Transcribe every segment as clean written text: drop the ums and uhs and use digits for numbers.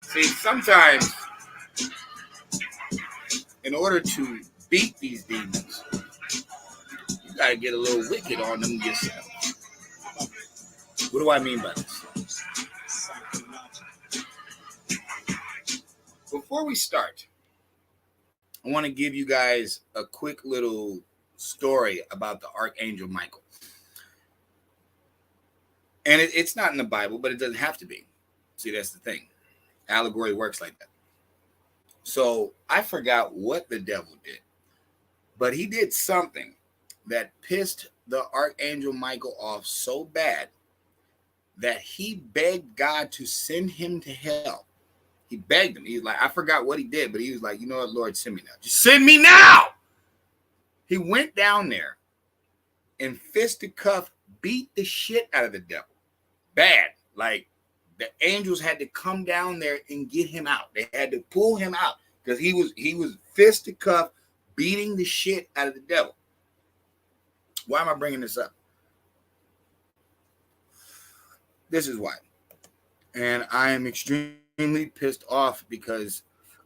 See, sometimes in order to beat these demons, you gotta get a little wicked on them yourself. What do I mean by this? Before we start, I want to give you guys a quick little story about the Archangel Michael. And it's not in the Bible, but it doesn't have to be. See, that's the thing. Allegory works like that. So I forgot what the devil did, but he did something that pissed the Archangel Michael off so bad that he begged God to send him to hell. He begged him. He was like, I forgot what he did, but he was like, you know what, Lord, send me now. Just send me now. He went down there and fisticuff beat the shit out of the devil. Bad. Like, the angels had to come down there and get him out. They had to pull him out because he was fisticuff beating the shit out of the devil. Why am I bringing this up? This is why. And I am extremely pissed off because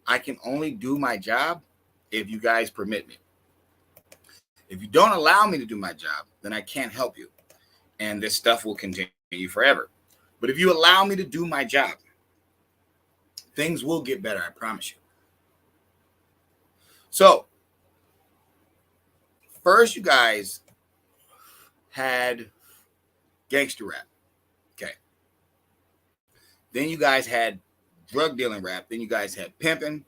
I can only do my job if you guys permit me. If you don't allow me to do my job, then I can't help you. And this stuff will continue forever. But if you allow me to do my job, things will get better, I promise you. So, first you guys had gangster rap. Okay. Then you guys had drug dealing rap. Then you guys had pimping.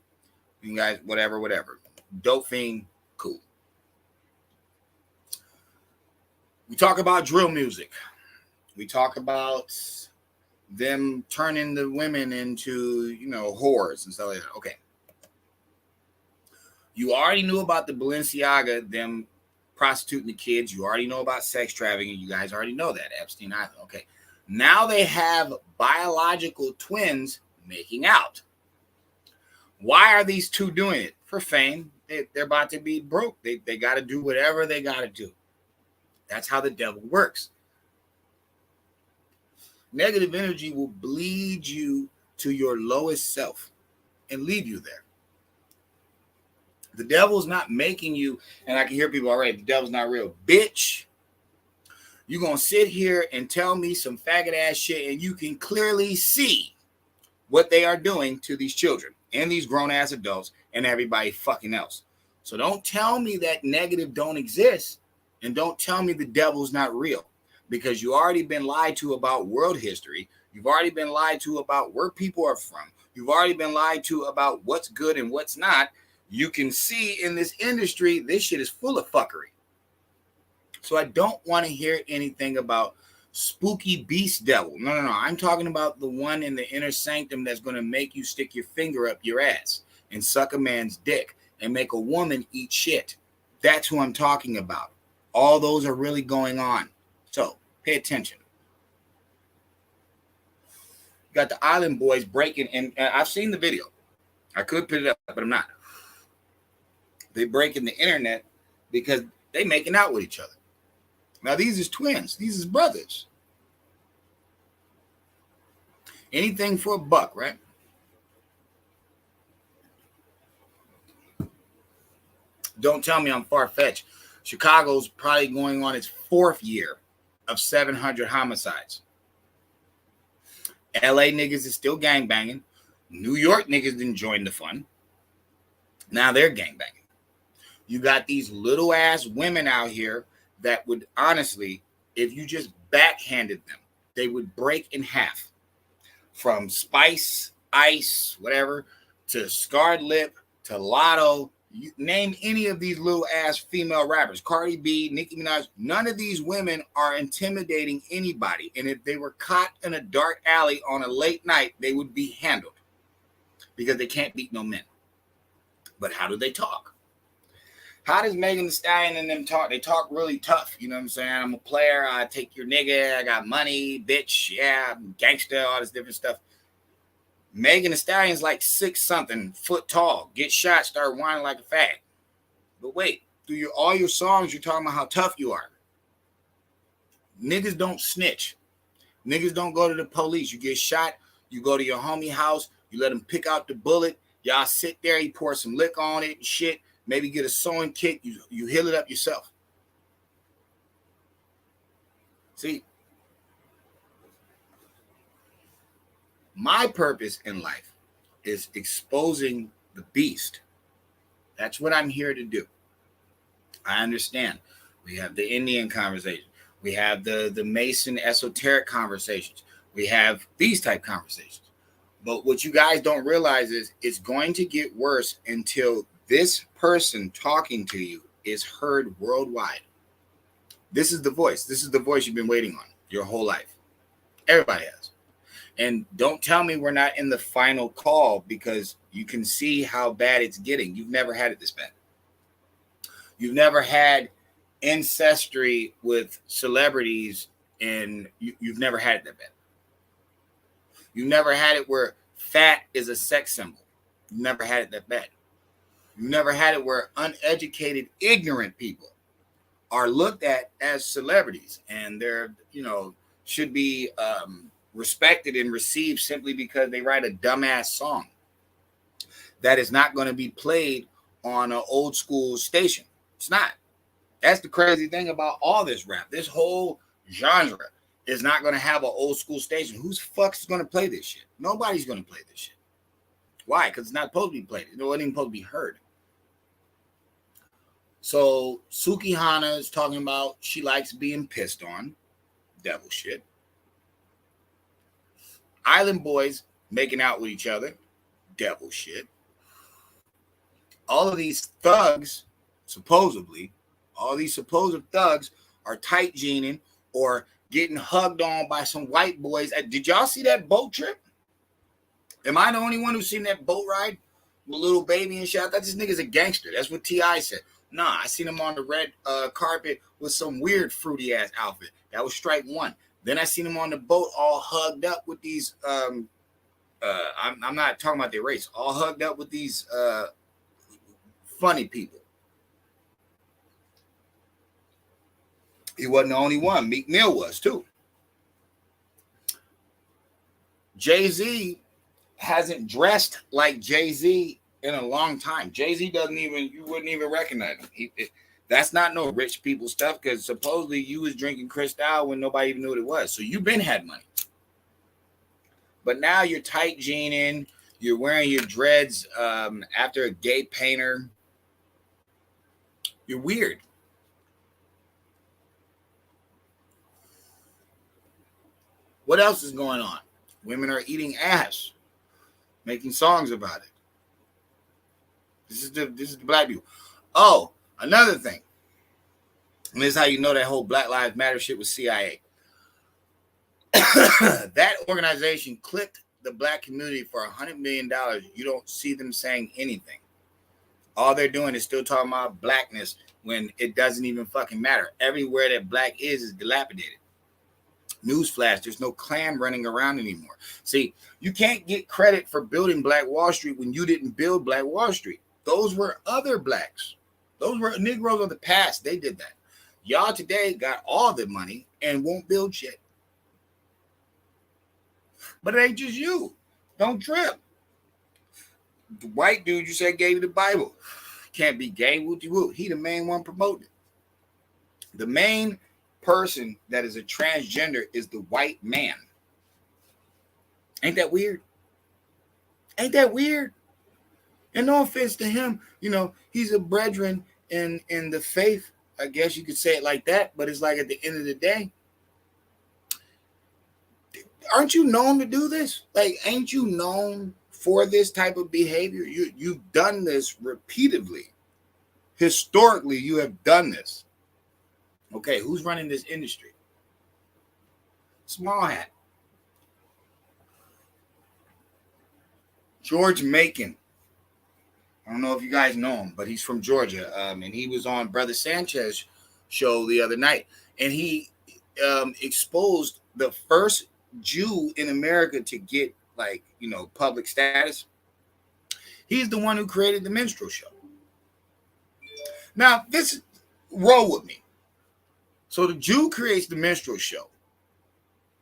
You guys, whatever. Dope fiend, cool. We talk about drill music. We talk about them turning the women into, whores and stuff like that. Okay. You already knew about the Balenciaga, them prostituting the kids. You already know about sex trafficking. You guys already know that. Epstein Island. Okay. Now they have biological twins making out. Why are these two doing it? For fame. They're about to be broke. They got to do whatever they got to do. That's how the devil works. Negative energy will bleed you to your lowest self and leave you there. The devil's not making you, and I can hear people already, the devil's not real. Bitch, you're going to sit here and tell me some faggot ass shit, and you can clearly see what they are doing to these children and these grown ass adults and everybody fucking else. So don't tell me that negative don't exist, and don't tell me the devil's not real, because you already been lied to about world history. You've already been lied to about where people are from. You've already been lied to about what's good and what's not. You can see in this industry, this shit is full of fuckery. So I don't want to hear anything about spooky beast devil. No. I'm talking about the one in the inner sanctum that's going to make you stick your finger up your ass and suck a man's dick and make a woman eat shit. That's who I'm talking about. All those are really going on. So pay attention. You got the Island Boys breaking, and I've seen the video. I could put it up, but I'm not. They breaking the internet because they making out with each other. Now these is twins. These is brothers. Anything for a buck, right? Don't tell me I'm far-fetched. Chicago's probably going on its 4th year of 700 homicides. LA niggas is still gangbanging. New York niggas didn't join the fun. Now they're gangbanging. You got these little ass women out here that would honestly, if you just backhanded them, they would break in half. From Spice, Ice, whatever, to Scarred Lip, to Lotto. You name any of these little ass female rappers, Cardi B, Nicki Minaj, none of these women are intimidating anybody. And if they were caught in a dark alley on a late night, they would be handled because they can't beat no men. But how do they talk? How does Megan Thee Stallion and them talk? They talk really tough. You know what I'm saying? I'm a player. I take your nigga. I got money, bitch. Yeah, I'm gangster, all this different stuff. Megan Thee Stallion's like 6 something foot tall. Get shot, start whining like a fag. But wait, through all your songs, you're talking about how tough you are. Niggas don't snitch. Niggas don't go to the police. You get shot, you go to your homie house, you let him pick out the bullet. Y'all sit there, you pour some liquor on it and shit. Maybe get a sewing kit. You heal it up yourself. See, my purpose in life is exposing the beast. That's what I'm here to do. I understand. We have the Indian conversation. We have the Mason esoteric conversations. We have these type conversations. But what you guys don't realize is it's going to get worse until this person talking to you is heard worldwide. This is the voice. This is the voice you've been waiting on your whole life. Everybody has. And don't tell me we're not in the final call, because you can see how bad it's getting. You've never had it this bad. You've never had ancestry with celebrities, and you've never had it that bad. You've never had it where fat is a sex symbol. You've never had it that bad. You've never had it where uneducated, ignorant people are looked at as celebrities, and they're, should be respected and received simply because they write a dumbass song that is not going to be played on an old school station. It's not. That's the crazy thing about all this rap. This whole genre is not going to have an old school station. Who's fuck's going to play this shit? Nobody's going to play this shit. Why? Because it's not supposed to be played. It wasn't even supposed to be heard. So Suki Hana is talking about she likes being pissed on. Devil shit. Island boys making out with each other. Devil shit. All of these thugs, supposedly, all these supposed thugs are tight jeaning or getting hugged on by some white boys. Did y'all see that boat trip? Am I the only one who's seen that boat ride with little baby and shit? I thought this nigga's a gangster. That's what T.I. said. Nah, I seen him on the red carpet with some weird fruity ass outfit. That was strike one. Then I seen him on the boat all hugged up with these. I'm not talking about their race. All hugged up with these funny people. He wasn't the only one. Meek Mill was too. Jay-Z hasn't dressed like Jay-Z in a long time. Jay-Z you wouldn't even recognize him. That's not no rich people stuff, because supposedly you was drinking Cristal when nobody even knew what it was. So you've been had money. But now you're tight jeaning, you're wearing your dreads after a gay painter. You're weird. What else is going on? Women are eating ass, making songs about it. This is the black people. Oh, another thing. And this is how you know that whole Black Lives Matter shit was CIA. That organization clipped the black community for $100 million. You don't see them saying anything. All they're doing is still talking about blackness when it doesn't even fucking matter. Everywhere that black is dilapidated. Newsflash, there's no Klan running around anymore. See, you can't get credit for building Black Wall Street when you didn't build Black Wall Street. Those were other blacks. Those were Negroes of the past. They did that. Y'all today got all the money and won't build shit. But it ain't just you. Don't trip. The white dude you said gave you the Bible. Can't be gay, woo-de-woo. He the main one promoting it. The main person that is a transgender is the white man. Ain't that weird? Ain't that weird? And no offense to him, he's a brethren in the faith. I guess you could say it like that, but it's like at the end of the day, aren't you known to do this? Like, ain't you known for this type of behavior? You've done this repeatedly. Historically, you have done this. Okay, who's running this industry? Small hat. George Macon. I don't know if you guys know him, but he's from Georgia. And he was on Brother Sanchez show the other night. And he exposed the first Jew in America to get like, public status. He's the one who created the minstrel show. Now, roll with me. So the Jew creates the minstrel show.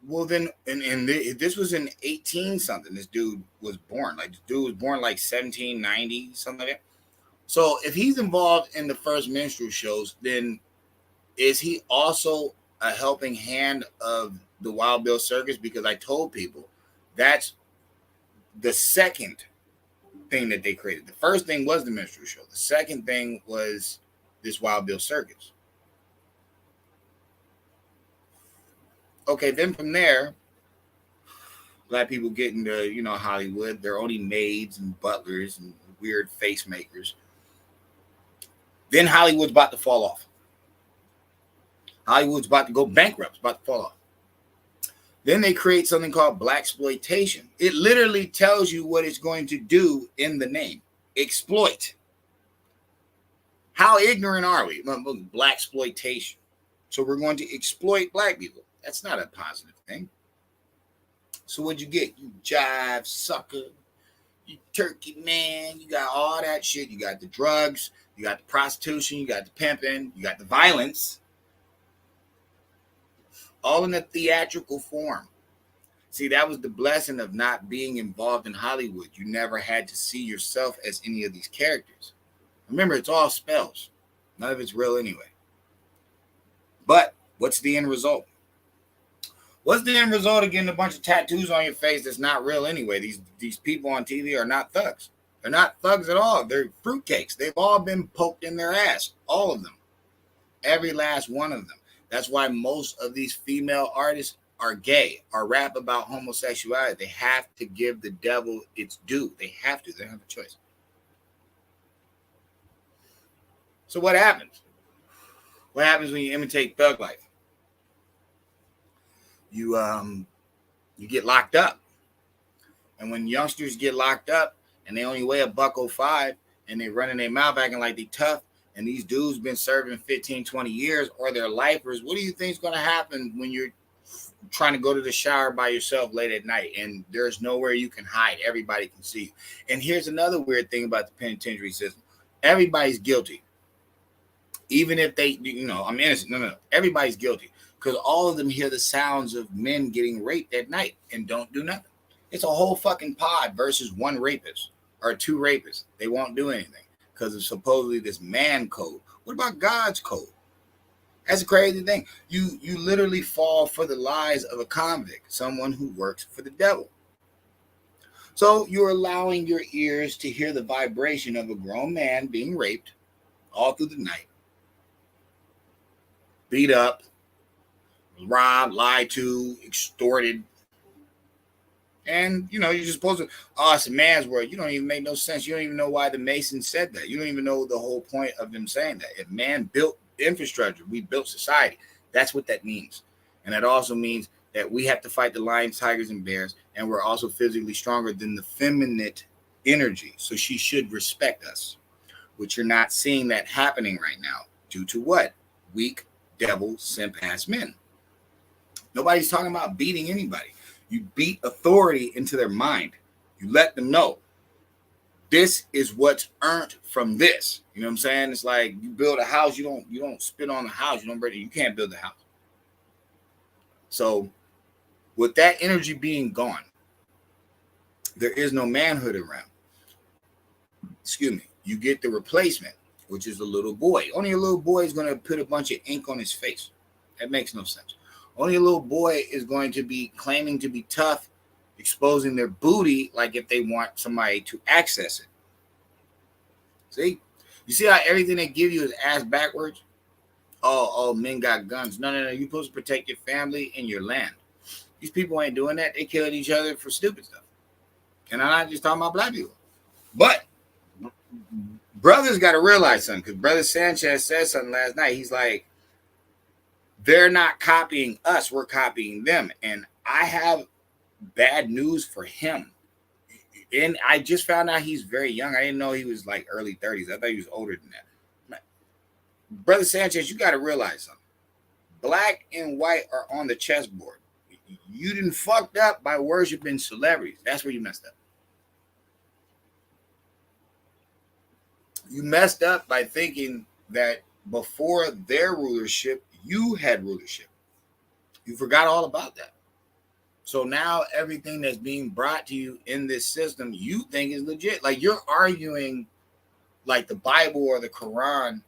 Well, then, and this was in 18 something. This dude was born. Like, this dude was born like 1790, something like that. So if he's involved in the first minstrel shows, then is he also a helping hand of the Wild Bill Circus? Because I told people that's the second thing that they created. The first thing was the minstrel show. The second thing was this Wild Bill Circus. Okay, then from there, black people get into, Hollywood. They're only maids and butlers and weird face makers. Then Hollywood's about to fall off. Hollywood's about to go bankrupt. It's about to fall off. Then they create something called blaxploitation. It literally tells you what it's going to do in the name. Exploit. How ignorant are we? Blaxploitation. So we're going to exploit black people. That's not a positive thing. So what'd you get? You jive sucker. You turkey man. You got all that shit. You got the drugs. You got the prostitution. You got the pimping. You got the violence. All in a theatrical form. See, that was the blessing of not being involved in Hollywood. You never had to see yourself as any of these characters. Remember, it's all spells. None of it's real anyway. But what's the end result? What's the end result of getting a bunch of tattoos on your face that's not real anyway? These people on TV are not thugs. They're not thugs at all. They're fruitcakes. They've all been poked in their ass. All of them. Every last one of them. That's why most of these female artists are gay or rap about homosexuality. They have to give the devil its due. They have to. They don't have a choice. So what happens? What happens when you imitate thug life? You get locked up. And when youngsters get locked up and they only weigh $105 and they running their mouth acting like they tough, and these dudes been serving 15, 20 years or they're lifers, what do you think is going to happen when you're trying to go to the shower by yourself late at night and there's nowhere you can hide? Everybody can see you. And here's another weird thing about the penitentiary system. Everybody's guilty. Even if they, I'm innocent. No. Everybody's guilty because all of them hear the sounds of men getting raped at night and don't do nothing. It's a whole fucking pod versus one rapist or two rapists. They won't do anything because of supposedly this man code. What about God's code? That's a crazy thing. You literally fall for the lies of a convict, someone who works for the devil. So you're allowing your ears to hear the vibration of a grown man being raped all through the night. Beat up, robbed, lied to, extorted. And, you're just supposed to, it's a man's world. You don't even make no sense. You don't even know why the Masons said that. You don't even know the whole point of them saying that. If man built infrastructure, we built society. That's what that means. And that also means that we have to fight the lions, tigers, and bears. And we're also physically stronger than the feminine energy. So she should respect us, which you're not seeing that happening right now. Due to what? Weak, devil, simp-ass men. Nobody's talking about beating anybody. You beat authority into their mind. You let them know this is what's earned from this. You know what I'm saying? It's like you build a house, you don't spit on the house, you can't build the house. So with that energy being gone, there is no manhood around. Excuse me. You get the replacement, which is a little boy. Only a little boy is going to put a bunch of ink on his face. That makes no sense. Only a little boy is going to be claiming to be tough, exposing their booty like if they want somebody to access it. See? You see how everything they give you is ass backwards? Oh, men got guns. No. You're supposed to protect your family and your land. These people ain't doing that. They killing each other for stupid stuff. And I'm not just talking about black people. But brothers got to realize something, because Brother Sanchez said something last night. He's like, they're not copying us, we're copying them. And I have bad news for him. And I just found out he's very young. I didn't know he was like early 30s. I thought he was older than that. Brother Sanchez, you got to realize something. Black and white are on the chessboard. You didn't fucked up by worshiping celebrities. That's where you messed up. You messed up by thinking that before their rulership, you had rulership. You forgot all about that. So now everything that's being brought to you in this system, you think is legit. Like you're arguing like the Bible or the Quran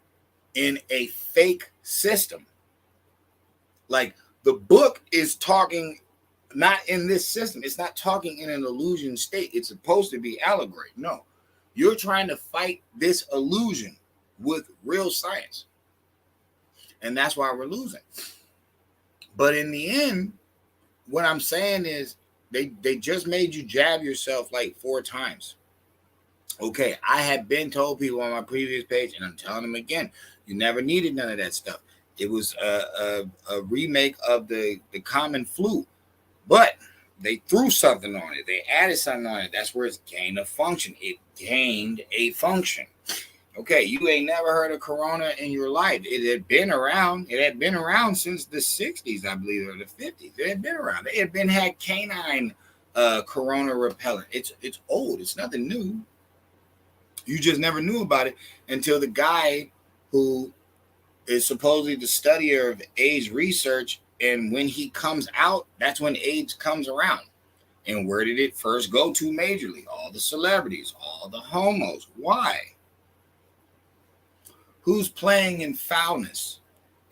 in a fake system. Like the book is talking not in this system. It's not talking in an illusion state. It's supposed to be allegory. No, you're trying to fight this illusion with real science. And that's why we're losing. But in the end, what I'm saying is they just made you jab yourself like 4 times. Okay, I had been told people on my previous page, and I'm telling them again, you never needed none of that stuff. It was a remake of the common flu, but they threw something on it. They added something on it. That's where it's gained a function. It gained a function. Okay, you ain't never heard of corona in your life. It had been around. It had been around since the 60s, I believe, or the 50s. It had been around. They had had canine corona repellent. It's old. It's nothing new. You just never knew about it until the guy who is supposedly the studier of AIDS research, and when he comes out, that's when AIDS comes around. And where did it first go to majorly? All the celebrities, all the homos. Why? Who's playing in foulness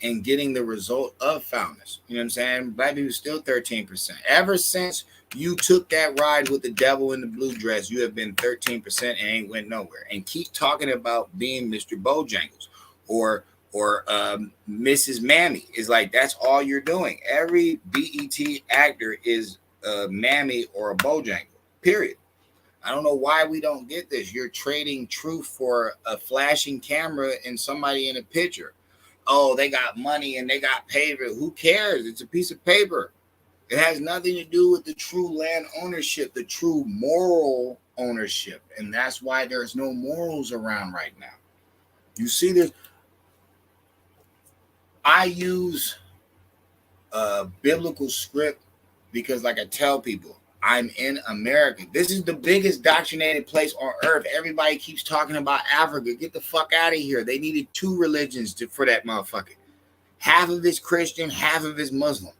and getting the result of foulness? You know what I'm saying? Black people still 13%. Ever since you took that ride with the devil in the blue dress, you have been 13% and ain't went nowhere. And keep talking about being Mr. Bojangles or Mrs. Mammy. Is like that's all you're doing. Every BET actor is a Mammy or a Bojangle. Period. I don't know why we don't get this. You're trading truth for a flashing camera and somebody in a picture. Oh, they got money and they got paper. Who cares? It's a piece of paper. It has nothing to do with the true land ownership, the true moral ownership. And that's why there's no morals around right now. You see this? I use a biblical script because, like I tell people, I'm in America. This is the biggest indoctrinated place on earth. Everybody keeps talking about Africa. Get the fuck out of here. They needed 2 religions for that motherfucker. Half of it's Christian, half of it's Muslim.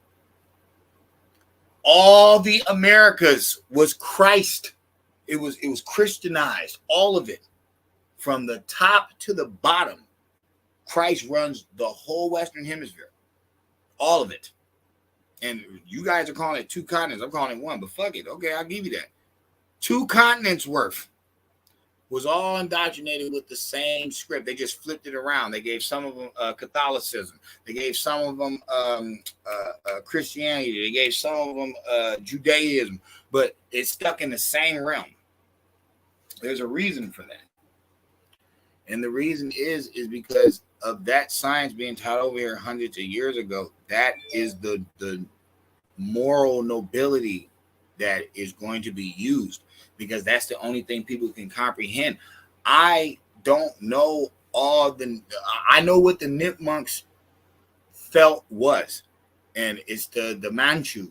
All the Americas was Christ. It was Christianized. All of it. From the top to the bottom. Christ runs the whole Western Hemisphere. All of it. And you guys are calling it 2 continents. I'm calling it 1, but fuck it. Okay, I'll give you that. 2 continents worth was all indoctrinated with the same script. They just flipped it around. They gave some of them Catholicism. They gave some of them Christianity. They gave some of them Judaism. But it's stuck in the same realm. There's a reason for that. And the reason is because of that science being taught over here hundreds of years ago. That is the moral nobility that is going to be used, because that's the only thing people can comprehend. I don't know I know what the Nipmunks felt was, and it's the Manchu,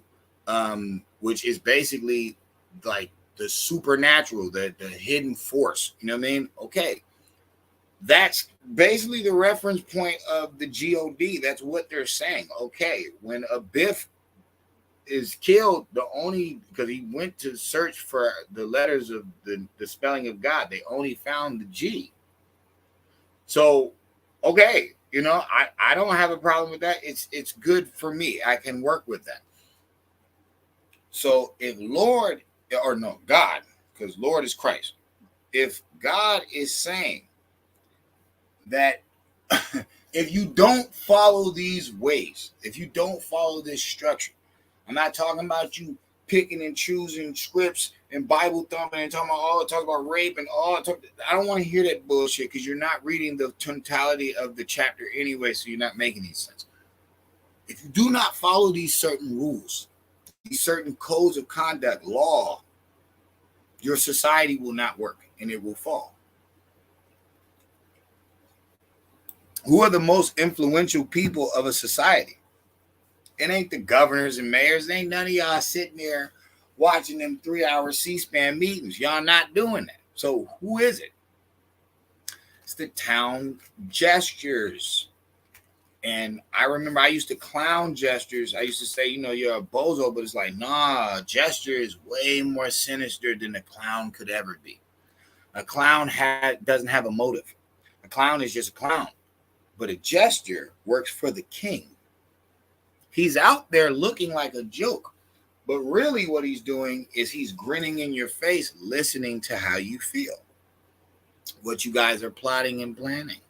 which is basically like the supernatural, the hidden force. You know what I mean? Okay. That's basically the reference point of the God. That's what they're saying. Okay, when a Biff is killed, because he went to search for the letters of the spelling of God, they only found the G. So, okay, I don't have a problem with that. It's good for me. I can work with that. So if God, because Lord is Christ, if God is saying that if you don't follow these ways, if you don't follow this structure, I'm not talking about you picking and choosing scripts and Bible thumping and talking about rape and all. I don't want to hear that bullshit, because you're not reading the totality of the chapter anyway, so you're not making any sense. If you do not follow these certain rules, these certain codes of conduct, law, your society will not work and it will fall. Who are the most influential people of a society? It ain't the governors and mayors. It ain't none of y'all sitting there watching them 3-hour C-SPAN meetings. Y'all not doing that. So who is it? It's the town gestures. And I remember I used to clown gestures. I used to say, you're a bozo, but it's like, nah, gesture is way more sinister than a clown could ever be. A clown doesn't have a motive. A clown is just a clown. But a gesture works for the king. He's out there looking like a joke. But really what he's doing is he's grinning in your face, listening to how you feel, what you guys are plotting and planning.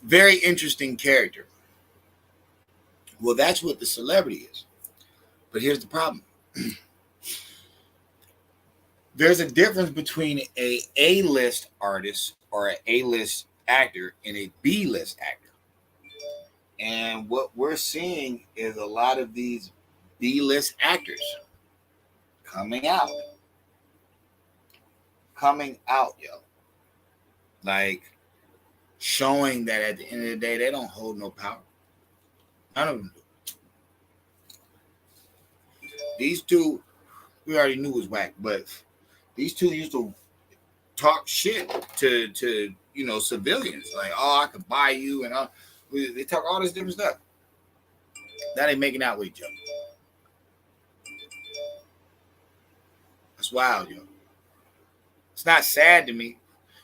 Very interesting character. Well, that's what the celebrity is. But here's the problem. There's a difference between a A-list artist or an A-list actor and a B-list actor. And what we're seeing is a lot of these B-list actors coming out, yo. Like, showing that at the end of the day, they don't hold no power. None of them do. These two, we already knew was whack, but these two used to talk shit to civilians. Like, oh, I could buy you, and they talk all this different stuff. That ain't making out with each other. That's wild, yo. It's not sad to me.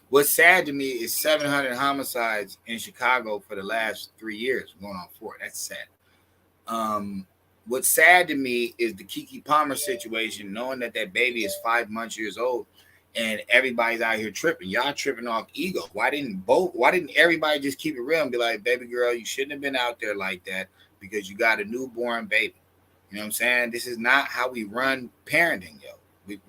What's sad to me is 700 homicides in Chicago for the last 3 years, going on 4. That's sad. What's sad to me is the Keke Palmer situation, knowing that baby is 5 years old, and everybody's out here tripping. Y'all tripping off ego. Why didn't everybody just keep it real and be like, baby girl, you shouldn't have been out there like that because you got a newborn baby. You know what I'm saying? This is not how we run parenting, yo.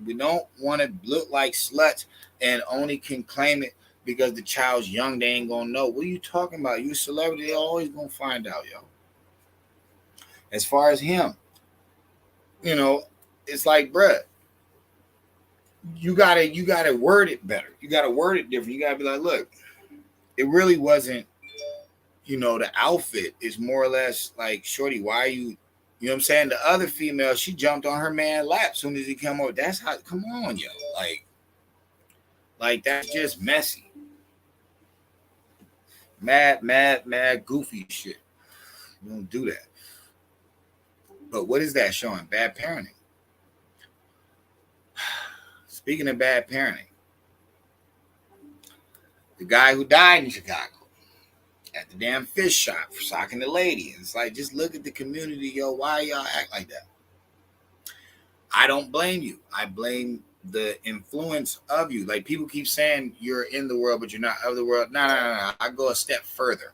We don't want to look like sluts and only can claim it because the child's young. They ain't gonna know. What are you talking about? You a celebrity, they always gonna find out, yo. As far as him, it's like, bruh, you gotta word it better. You gotta word it different. You gotta be like, look, it really wasn't, the outfit is more or less like, shorty, why are you? You know what I'm saying? The other female, she jumped on her man's lap as soon as he came over. That's how, come on, yo. Like that's just messy. Mad, goofy shit. We don't do that. But what is that showing? Bad parenting. Speaking of bad parenting, the guy who died in Chicago at the damn fish shop for socking the lady. It's like, just look at the community, yo. Why y'all act like that? I don't blame you. I blame the influence of you. Like, people keep saying you're in the world, but you're not of the world. No. I go a step further.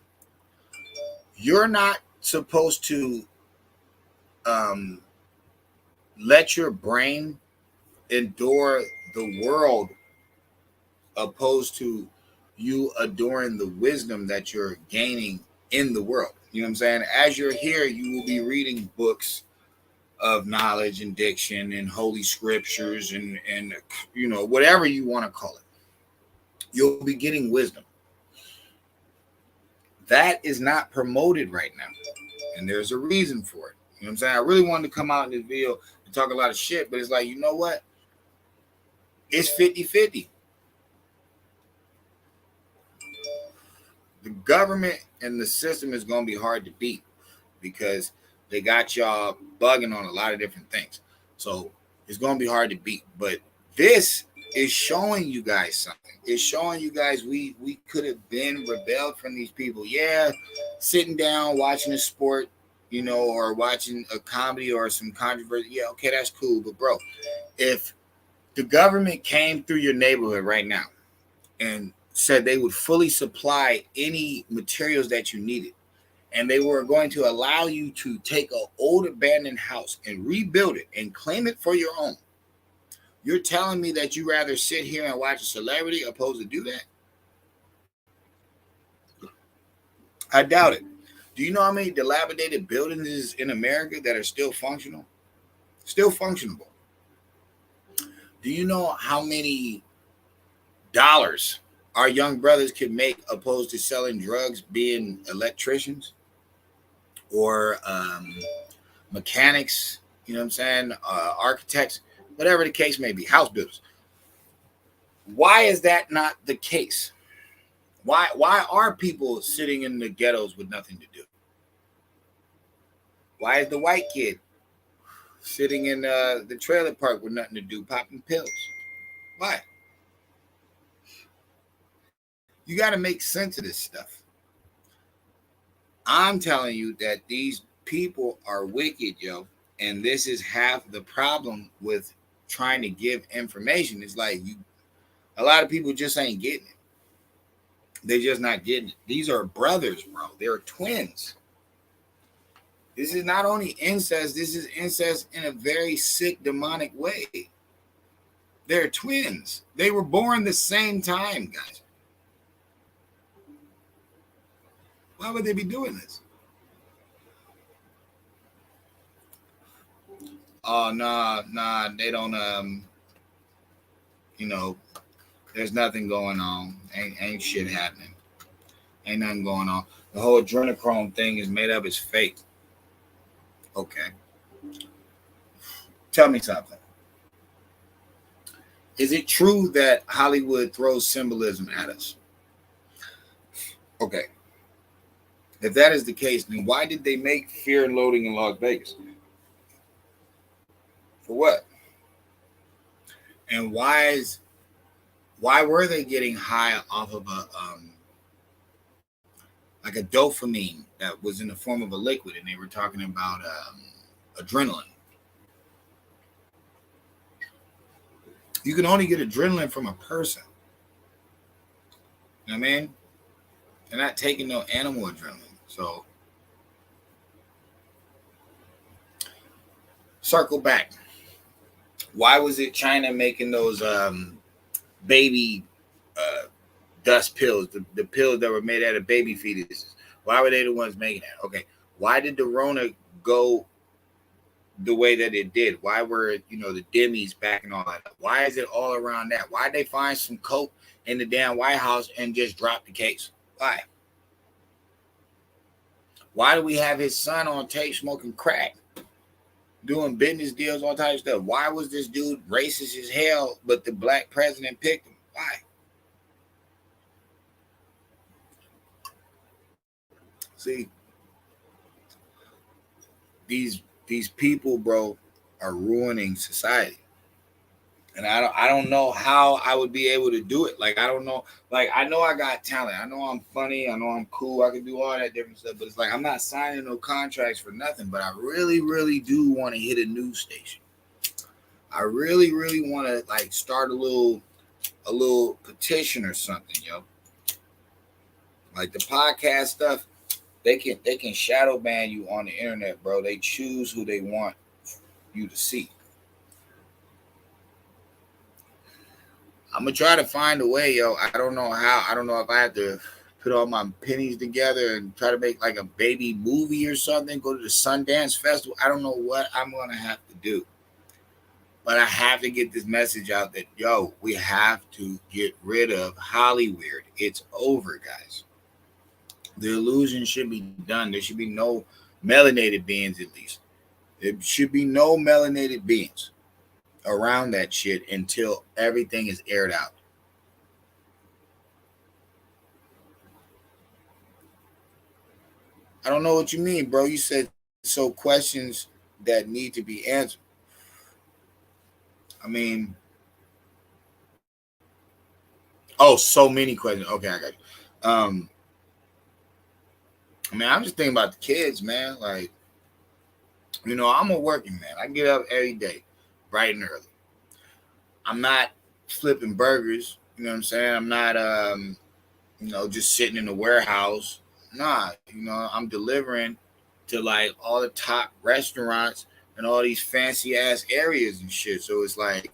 You're not supposed to let your brain adore the world opposed to you adoring the wisdom that you're gaining in the world. You know what I'm saying? As you're here, you will be reading books of knowledge and diction and holy scriptures and whatever you want to call it. You'll be getting wisdom. That is not promoted right now. And there's a reason for it. You know what I'm saying? I really wanted to come out in this video and talk a lot of shit, but it's like, you know what? It's 50-50. The government and the system is going to be hard to beat because they got y'all bugging on a lot of different things. So it's going to be hard to beat. But this is showing you guys something. It's showing you guys we could have been rebelled from these people. Yeah, sitting down, watching a sport, or watching a comedy or some controversy. Yeah, okay, that's cool. But, bro, if the government came through your neighborhood right now and said they would fully supply any materials that you needed, and they were going to allow you to take an old abandoned house and rebuild it and claim it for your own, you're telling me that you rather sit here and watch a celebrity opposed to do that? I doubt it. Do you know how many dilapidated buildings is in America that are still functional? Still functionable. Do you know how many dollars our young brothers can make opposed to selling drugs, being electricians? or mechanics, you know what I'm saying, architects, whatever the case may be, house builders. Why is that not the case? Why are people sitting in the ghettos with nothing to do? Why is the white kid sitting in the trailer park with nothing to do, popping pills? Why? You got to make sense of this stuff. I'm telling you that these people are wicked, yo. And this is half the problem with trying to give information. It's like a lot of people just ain't getting it. They're just not getting it. These are brothers, bro. They're twins. This is not only incest, this is incest in a very sick, demonic way. They're twins. They were born the same time, guys. Why would they be doing this? Oh, nah, they don't, there's nothing going on. Ain't shit happening. Ain't nothing going on. The whole adrenochrome thing is made up. It's fake. Okay. Tell me something. Is it true that Hollywood throws symbolism at us? Okay. If that is the case, then why did they make Fear and Loathing in Las Vegas? For what? And why were they getting high off of like a dopamine that was in the form of a liquid, and they were talking about adrenaline? You can only get adrenaline from a person. You know what I mean? They're not taking no animal adrenaline. So circle back. Why was it China making those baby dust pills, the pills that were made out of baby fetuses? Why were they the ones making that? Okay. Why did the Rona go the way that it did? Why were, the Demis back and all that? Why is it all around that? Why did they find some coke in the damn White House and just drop the case? Why? Why do we have his son on tape smoking crack, doing business deals, all types of stuff? Why was this dude racist as hell, but the black president picked him? Why? See, these people, bro, are ruining society. And I don't know how I would be able to do it. Like, I don't know. Like, I know I got talent. I know I'm funny. I know I'm cool. I can do all that different stuff. But it's like I'm not signing no contracts for nothing. But I really, really do want to hit a news station. I really, really want to like start a little petition or something, yo. Like the podcast stuff, they can shadow ban you on the internet, bro. They choose who they want you to see. I'm gonna try to find a way, yo. I don't know how. I don't know if I have to put all my pennies together and try to make like a baby movie or something. Go to the Sundance Festival. I don't know what I'm gonna have to do, but I have to get this message out that yo, we have to get rid of Hollywood. It's over, guys. The illusion should be done. There should be no melanated beings, at least. There should be no melanated beings around that shit until everything is aired out. I don't know what you mean, bro. You said so questions that need to be answered. I mean, so many questions. Okay, I got you. I mean, I'm just thinking about the kids, man. Like, I'm a working man. I get up every day, bright and early. I'm not flipping burgers. You know what I'm saying? I'm not, just sitting in the warehouse. Nah, I'm delivering to like all the top restaurants and all these fancy ass areas and shit. So it's like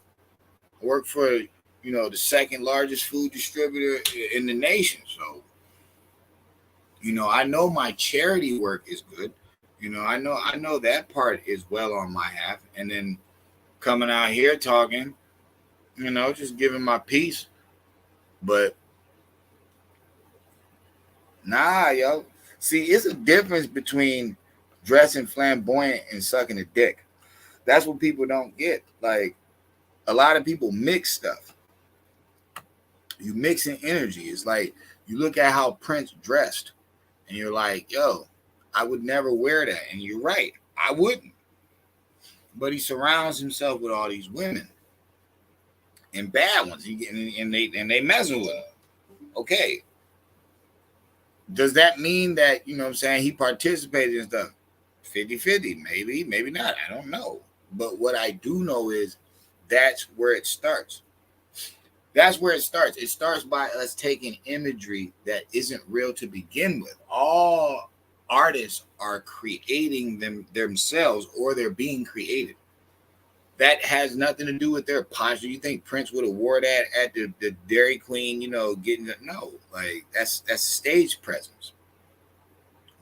I work for, the second largest food distributor in the nation. So, I know my charity work is good. I know that part is well on my half. And then coming out here talking, just giving my piece. But nah, yo. See, it's a difference between dressing flamboyant and sucking a dick. That's what people don't get. Like, a lot of people mix stuff. You mixing energy. It's like you look at how Prince dressed, and you're like, yo, I would never wear that. And you're right, I wouldn't. But he surrounds himself with all these women and bad ones. And they messing with him. Okay. Does that mean that, you know what I'm saying, he participated in stuff? 50-50, maybe not. I don't know. But what I do know is that's where it starts. That's where it starts. It starts by us taking imagery that isn't real to begin with. All artists are creating themselves, or they're being created. That has nothing to do with their posture. You think Prince would have wore that at the Dairy Queen, you know, getting it? No, like that's stage presence.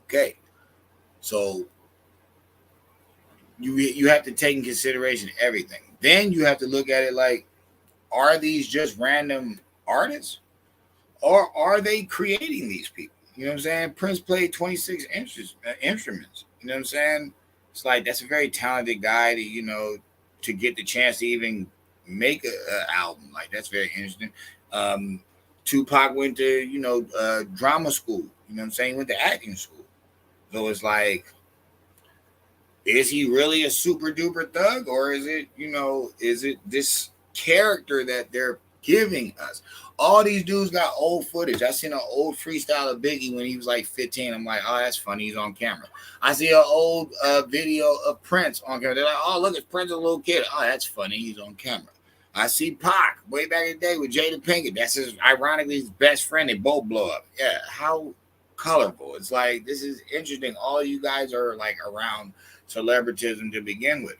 Okay. So you have to take in consideration everything. Then you have to look at it like, are these just random artists, or are they creating these people? You know what I'm saying? Prince played 26 instruments. You know what I'm saying? It's like, that's a very talented guy to, you know, to get the chance to even make a album. Like, that's very interesting. Tupac went to, you know, drama school. You know what I'm saying? He went to acting school. So it's like, is he really a super duper thug, or is it, you know, is it this character that they're giving us? All these dudes got old footage. I seen an old freestyle of Biggie when he was like 15. I'm like, oh, that's funny. He's on camera. I see an old video of Prince on camera. They're like, oh, look, it's Prince, a little kid. Oh, that's funny. He's on camera. I see Pac way back in the day with Jada Pinkett. That's ironically his best friend. They both blow up. Yeah, how colorful. It's like, this is interesting. All you guys are like around celebritism to begin with.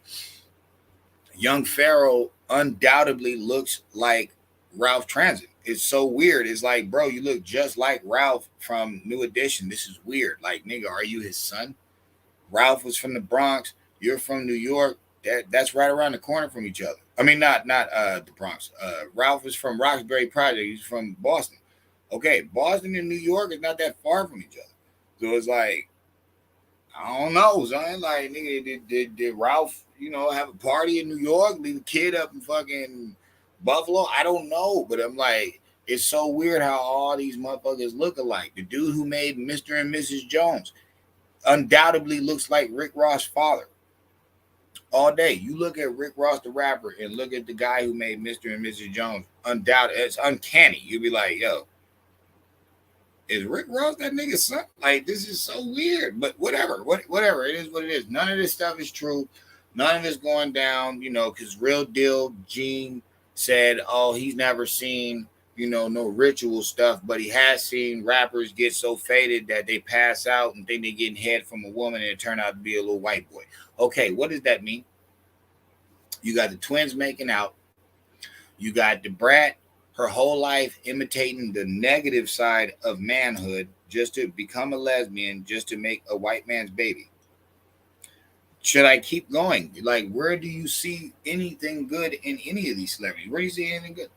Young Pharaoh undoubtedly looks like Ralph Transit. It's so weird. It's like, bro, you look just like Ralph from New Edition. This is weird. Like, nigga, are you his son? Ralph was from the Bronx. You're from New York. That's right around the corner from each other. I mean, not the Bronx. Ralph is from Roxbury Project. He's from Boston. Okay, Boston and New York is not that far from each other. So it's like, I don't know, son. Like, nigga, did Ralph, you know, have a party in New York, leave a kid up in fucking Buffalo? I don't know, but I'm like, it's so weird how all these motherfuckers look alike. The dude who made Mr. and Mrs. Jones undoubtedly looks like Rick Ross' father. All day. You look at Rick Ross, the rapper, and look at the guy who made Mr. and Mrs. Jones. Undoubtedly, it's uncanny. You'd be like, yo, is Rick Ross that nigga's son? Like, this is so weird. But whatever. Whatever. It is what it is. None of this stuff is true. None of this going down, you know, because Real Deal Gene said, oh, he's never seen, you know, no ritual stuff, but he has seen rappers get so faded that they pass out and think they're getting head from a woman, and it turned out to be a little white boy. Okay, what does that mean? You got the twins making out. You got the brat, her whole life imitating the negative side of manhood just to become a lesbian, just to make a white man's baby. Should I keep going? Like, where do you see anything good in any of these celebrities? Where do you see anything good?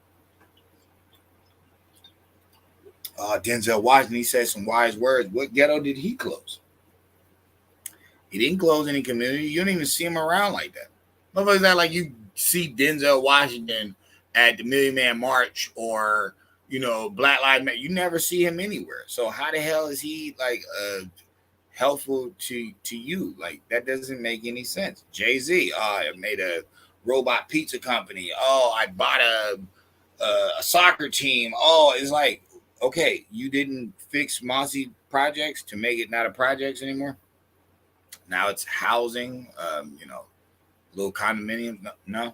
Denzel Washington, he said some wise words. What ghetto did he close? He didn't close any community. You don't even see him around like that. Motherfuckers not like you see Denzel Washington at the Million Man March or, you know, Black Lives Matter. You never see him anywhere. So how the hell is he like helpful to you? Like, that doesn't make any sense. Jay-Z, I made a robot pizza company. Oh, I bought a soccer team. Oh, it's like, okay, you didn't fix Mossy projects to make it not a projects anymore. Now it's housing, you know, little condominiums. No.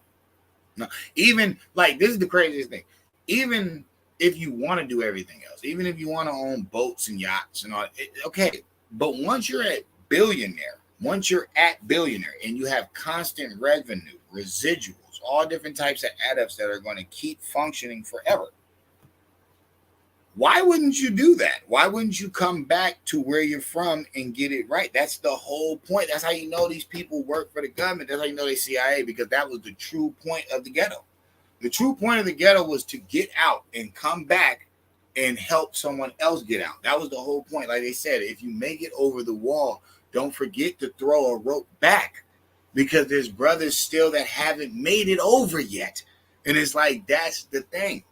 Even like, this is the craziest thing. Even if you want to do everything else, even if you want to own boats and yachts and all, okay. But once you're at billionaire and you have constant revenue, residuals, all different types of add-ups that are going to keep functioning forever, why wouldn't you do that? Why wouldn't you come back to where you're from and get it right? That's the whole point. That's how you know these people work for the government. That's how you know they CIA, because that was the true point of the ghetto. The true point of the ghetto was to get out and come back and help someone else get out. That was the whole point. Like they said, if you make it over the wall, don't forget to throw a rope back, because there's brothers still that haven't made it over yet. And it's like, that's the thing.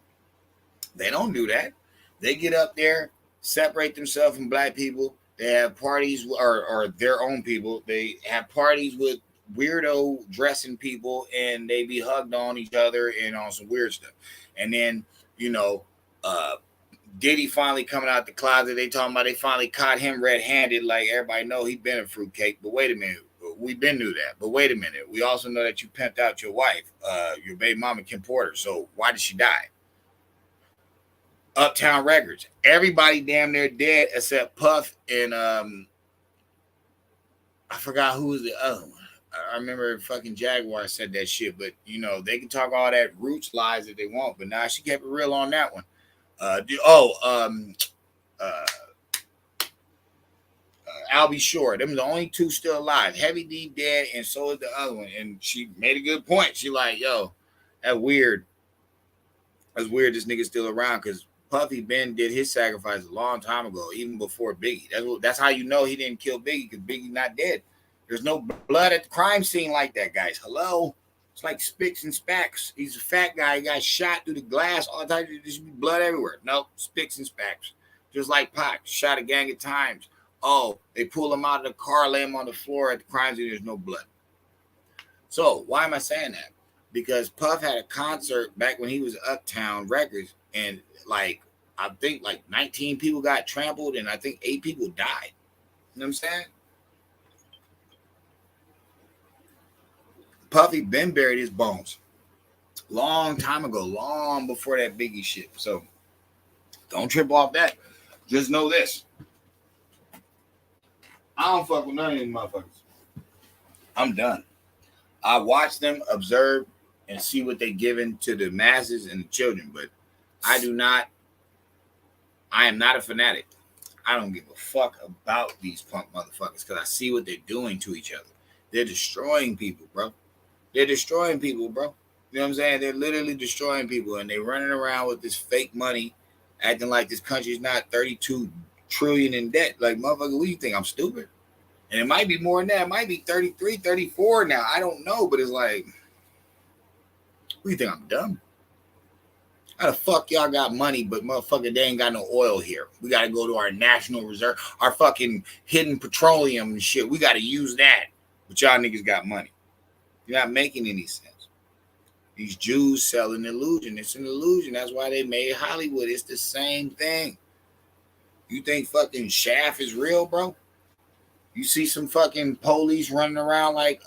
They don't do that. They get up there, separate themselves from black people. They have parties, or their own people. They have parties with weirdo dressing people, and they be hugged on each other and on some weird stuff. And then, you know, Diddy finally coming out the closet. They talking about they finally caught him red-handed. Like, everybody know he been a fruitcake. But wait a minute. We've been knew that. But wait a minute. We also know that you pimped out your wife, your baby mama, Kim Porter. So why did she die? Uptown Records. Everybody damn near dead except Puff and I forgot who was the other one. I remember fucking Jaguar said that shit, but you know, they can talk all that roots lies that they want, but nah, she kept it real on that one. Albie Shore. Them the only two still alive. Heavy D dead, and so is the other one. And she made a good point. She like, yo, that's weird. That's weird this nigga's still around, because Puffy Ben did his sacrifice a long time ago, even before Biggie. That's how you know he didn't kill Biggie, because Biggie not dead. There's no blood at the crime scene like that, guys. Hello? It's like Spicks and Spacks. He's a fat guy. He got shot through the glass. All the time, there's blood everywhere. Nope, Spicks and Spacks. Just like Pac, shot a gang of times. Oh, they pull him out of the car, lay him on the floor at the crime scene. There's no blood. So why am I saying that? Because Puff had a concert back when he was Uptown Records, and like, I think like 19 people got trampled, and I think 8 people died. You know what I'm saying? Puffy been buried his bones long time ago, long before that Biggie shit. So don't trip off that. Just know this. I don't fuck with none of these motherfuckers. I'm done. I watch them, observe, and see what they giving to the masses and the children, but I am not a fanatic. I don't give a fuck about these punk motherfuckers, because I see what they're doing to each other. They're destroying people, bro. They're destroying people, bro. You know what I'm saying? They're literally destroying people, and they're running around with this fake money, acting like this country's not 32 trillion in debt. Like, motherfucker, what do you think? I'm stupid? And it might be more than that. It might be 33, 34 now. I don't know, but it's like, what do you think? I'm dumb? How the fuck y'all got money, but motherfucker, they ain't got no oil here? We got to go to our national reserve, our fucking hidden petroleum and shit. We got to use that. But y'all niggas got money. You're not making any sense. These Jews sell an illusion. It's an illusion. That's why they made Hollywood. It's the same thing. You think fucking Shaft is real, bro? You see some fucking police running around like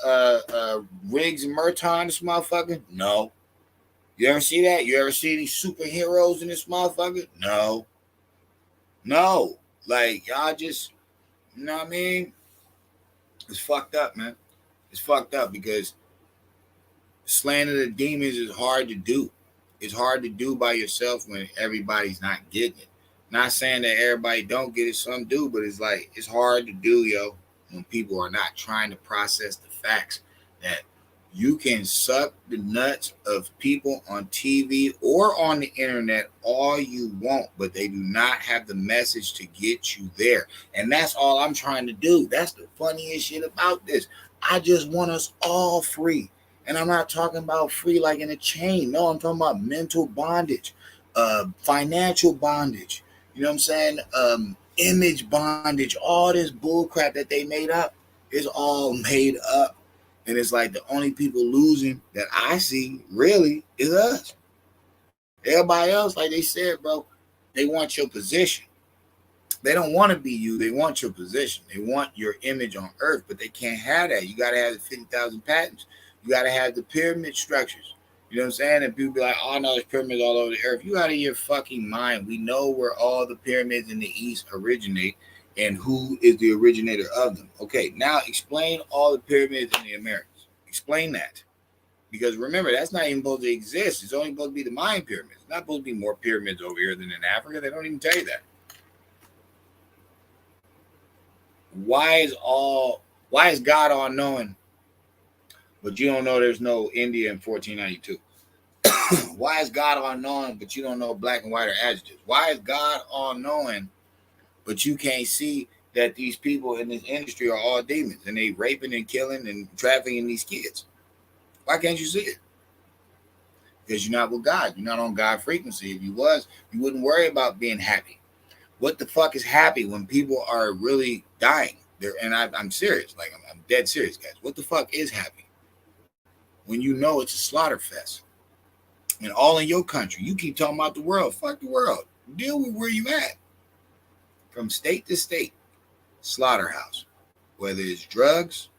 Riggs and Murtaugh, this motherfucker? No. You ever see that? You ever see these superheroes in this motherfucker? No. No. Like, y'all just, you know what I mean? It's fucked up, man. It's fucked up, because slaying of the demons is hard to do. It's hard to do by yourself when everybody's not getting it. Not saying that everybody don't get it, some do, but it's like, it's hard to do, yo, when people are not trying to process the facts that you can suck the nuts of people on TV or on the internet all you want, but they do not have the message to get you there. And that's all I'm trying to do. That's the funniest shit about this. I just want us all free. And I'm not talking about free like in a chain. No, I'm talking about mental bondage, financial bondage. You know what I'm saying? Image bondage. All this bullcrap that they made up is all made up. And it's like the only people losing that I see really is us. Everybody else, like they said, bro, they want your position. They don't want to be you. They want your position. They want your image on earth, but they can't have that. You got to have the 50,000 patents. You got to have the pyramid structures. You know what I'm saying? And people be like, oh, no, there's pyramids all over the earth. You out of your fucking mind. We know where all the pyramids in the East originate and who is the originator of them. Okay, now explain all the pyramids in the Americas. Explain that. Because remember, that's not even supposed to exist. It's only supposed to be the Mayan pyramids. It's not supposed to be more pyramids over here than in Africa. They don't even tell you that. Why is God all knowing, but you don't know there's no India in 1492? Why is God all knowing, but you don't know black and white are adjectives? Why is God all knowing, but you can't see that these people in this industry are all demons and they raping and killing and trafficking these kids. Why can't you see it? Because you're not with God. You're not on God frequency. If you was, you wouldn't worry about being happy. What the fuck is happy when people are really dying? I'm serious. Like, I'm dead serious, guys. What the fuck is happy? When you know it's a slaughter fest. And all in your country. You keep talking about the world. Fuck the world. Deal with where you at. From state to state. Slaughterhouse. Whether it's drugs,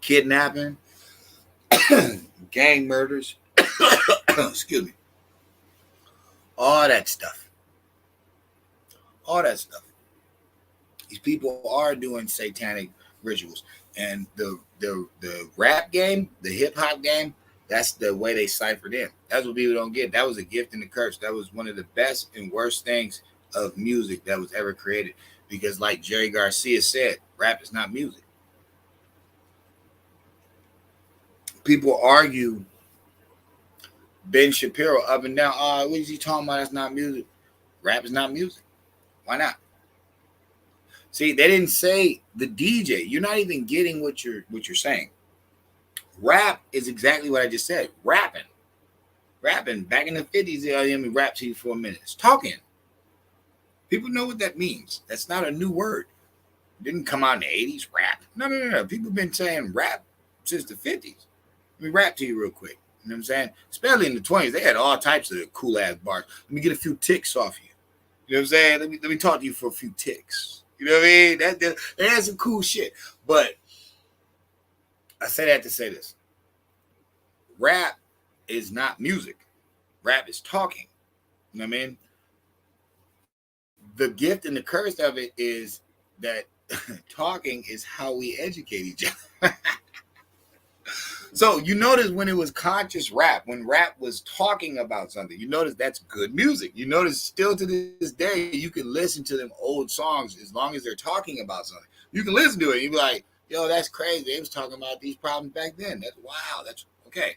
kidnapping, gang murders, excuse me, all that stuff. These people are doing satanic rituals, and the rap game, the hip hop game, that's the way they ciphered in. That's what people don't get. That was a gift and a curse. That was one of the best and worst things of music that was ever created, because like Jerry Garcia said, rap is not music. People argue Ben Shapiro up and down. Oh, what is he talking about? That's not music. Rap is not music. Why not? See, they didn't say the DJ. You're not even getting what you're saying. Rap is exactly what I just said. Rapping. Back in the 50s, let me rap to you for a minute. It's talking. People know what that means. That's not a new word. It didn't come out in the 80s. Rap. No. People have been saying rap since the 50s. Let me rap to you real quick. You know what I'm saying? Especially in the 20s, they had all types of cool ass bars. Let me get a few ticks off you. You know what I'm saying? Let me talk to you for a few ticks. You know what I mean? That's some cool shit. But I say that to say this. Rap is not music. Rap is talking. You know what I mean? The gift and the curse of it is that talking is how we educate each other. So you notice when it was conscious rap, when rap was talking about something, you notice that's good music. You notice still to this day, you can listen to them old songs as long as they're talking about something. You can listen to it. You be like, yo, that's crazy. They was talking about these problems back then. That's wow. That's okay.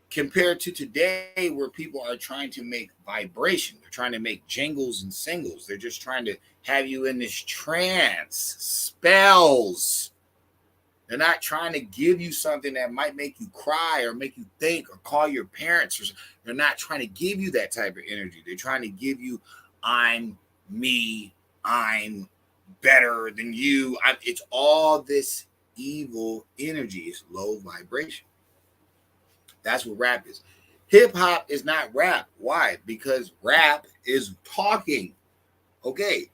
Compared to today, where people are trying to make vibration, they're trying to make jingles and singles. They're just trying to have you in this trance, spells. They're not trying to give you something that might make you cry or make you think or call your parents. They're not trying to give you that type of energy. They're trying to give you, I'm me, I'm better than you. It's all this evil energy. It's low vibration. That's what rap is. Hip hop is not rap. Why? Because rap is talking. Okay.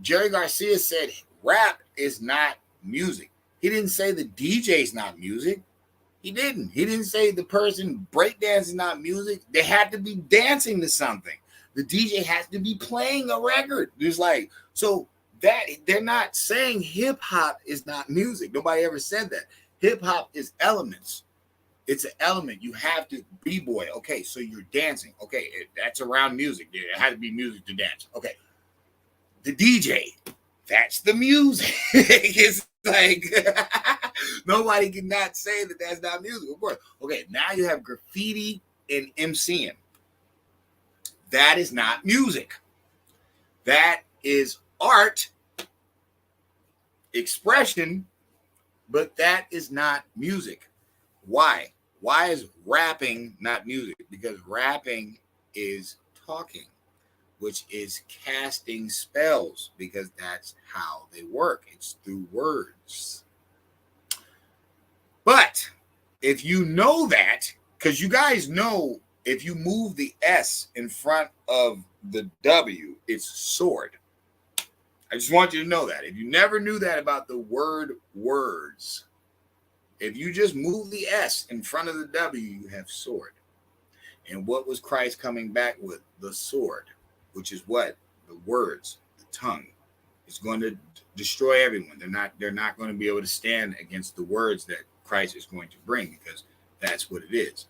Jerry Garcia said rap is not music. He didn't say the DJ is not music. He didn't. He didn't say the person breakdance is not music. They had to be dancing to something. The DJ has to be playing a record. There's like, so that they're not saying hip hop is not music. Nobody ever said that. Hip hop is elements. It's an element. You have to b-boy. Okay, so you're dancing. Okay, that's around music. It has to be music to dance. Okay. The DJ, that's the music. It's like nobody cannot say that that's not music. Of course. Okay, now you have graffiti and MCing. That is not music. That is art, expression, but that is not music. Why? Why is rapping not music? Because rapping is talking, which is casting spells, because that's how they work. It's through words. But if you know that, because you guys know if you move the S in front of the W, it's sword. I just want you to know that. If you never knew that about the word words, if you just move the S in front of the W, you have sword. And what was Christ coming back with? The sword, which is what? The words, the tongue. It's going to destroy everyone. They're not going to be able to stand against the words that Christ is going to bring, because that's what it is.